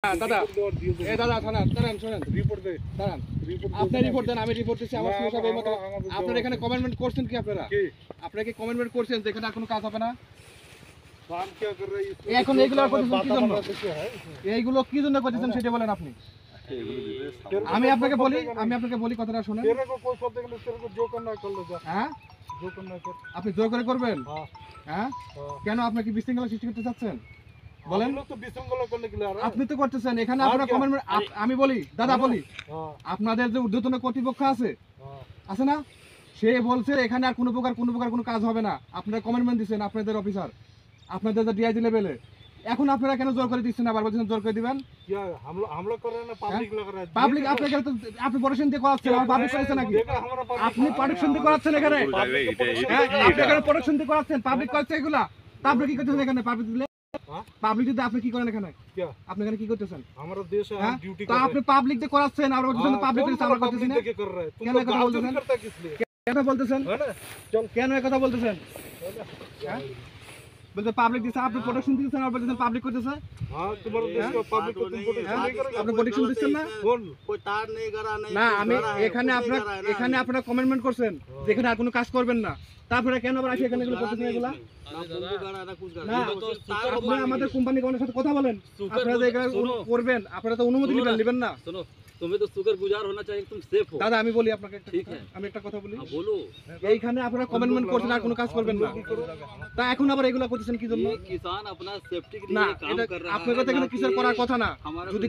দাদা এ দাদা দাঁড়ান শোনেন রিপোর্ট দে দাঁড়ান আপনি রিপোর্ট দেন আমি রিপোর্ট দিচ্ছি আমার সঙ্গে সব এই মতো আপনারা এখানে কমেন্টমেন্ট করছেন কি আপনারা কি কমেন্টমেন্ট করছেন যে এখানে আর কোনো কাজ হবে না काम क्या कर रहे हैं এখন এইগুলো করতেছেন কি জন্য এইগুলো কি জন্য করতেছেন সেটা বলেন আপনি আমি আপনাকে বলি কথাটা শুনেন तेरे को कोई शब्द नहीं तेरे को जो करना है कर लो जा হ্যাঁ जो करना है कर আপনি জোর করে করবেন हां হ্যাঁ কেন আপনি কি বিশৃঙ্খলা সৃষ্টি করতে চাচ্ছেন বলেন हम लोग तो विसंगला करने के लिए आ रहे हैं আপনি তো করতেছেন এখানে আপনারা কমেন্টমেন্ট আমি বলি দাদা বলি हां আপনাদের যে ঊর্ধ্বতন কর্তৃপক্ষ আছে हां আছে না সে বলছে এখানে আর কোনো প্রকার কোনো কাজ হবে না আপনারা কমেন্টমেন্ট দিবেন আপনাদের অফিসার আপনাদের যে ডিআইজি লেভেলে এখন আপনারা কেন জোর করে দিচ্ছেন আবার বলছেন জোর করে দিবেন क्या हम लोग कर रहे हैं ना पब्लिक लग रहा है পাবলিক আপনাকে তো আপনি প্রোটেকশন দিয়ে করাচ্ছেন আর পাবলিক করেছে নাকি देखा हमारा public আপনি প্রোটেকশন দিয়ে করাচ্ছেন এখানে আপনি এখানে প্রোটেকশন দিয়ে করাচ্ছেন পাবলিক করছে এগুলা তা আপনি কি করতেছেন এখানে পাবলিক দিলে পাবলিক দিতে আপনি কি করেন এখানে क्या আপনি এখানে কি করতেছেন हमारा देश है हम ड्यूटी তো আপনি পাবলিক দিয়ে করাচ্ছেন আর বলছেন পাবলিক দিয়ে আমরা করতেছি না क्या कर रहे हैं কেন तुम কথা गाल বলতেছেন करता किस लिए কেন বলতেছেন है ना चल কেন এই কথা বলতেছেন হ্যাঁ বলতে পাবলিক দিছে আপনি প্রোটেকশন দিচ্ছেন আর বলতেছেন পাবলিক করতেছে हां तुम्हारा देश का पब्लिक को तुम प्रोटेक्शन नहीं करेगा আপনি প্রোটেকশন দিচ্ছেন না कौन कोई तार नहीं करा नहीं না আমি এখানে আপনারা কমেন্টমেন্ট করছেন যেখানে আর কোনো কাজ করবেন না তারপরে কেন আবার আসি এখানে এগুলো করতেছেন এগুলা ना कुछ না আপনি আমাদের কোম্পানি কোনের সাথে কথা বলেন আপনারা যে এগুলো করবেন আপনারা তো অনুমতি নেবেন না सुनो तुम्हें तो शुक्रगुजार होना चाहिए तुम सेफ हो দাদা আমি বলি আপনাকে ঠিক আছে আমি একটা কথা বলি बोलो এইখানে আপনারা কমেন্টমেন্ট করছেন আর কোনো কাজ করবেন না তা এখন আবার এগুলো করতেছেন কি জন্য ये किसान अपना सेफ्टी के না लिए काम এটা कर रहा है আপনাদের তো এখানে কিছু করার কথা না हमारा যদি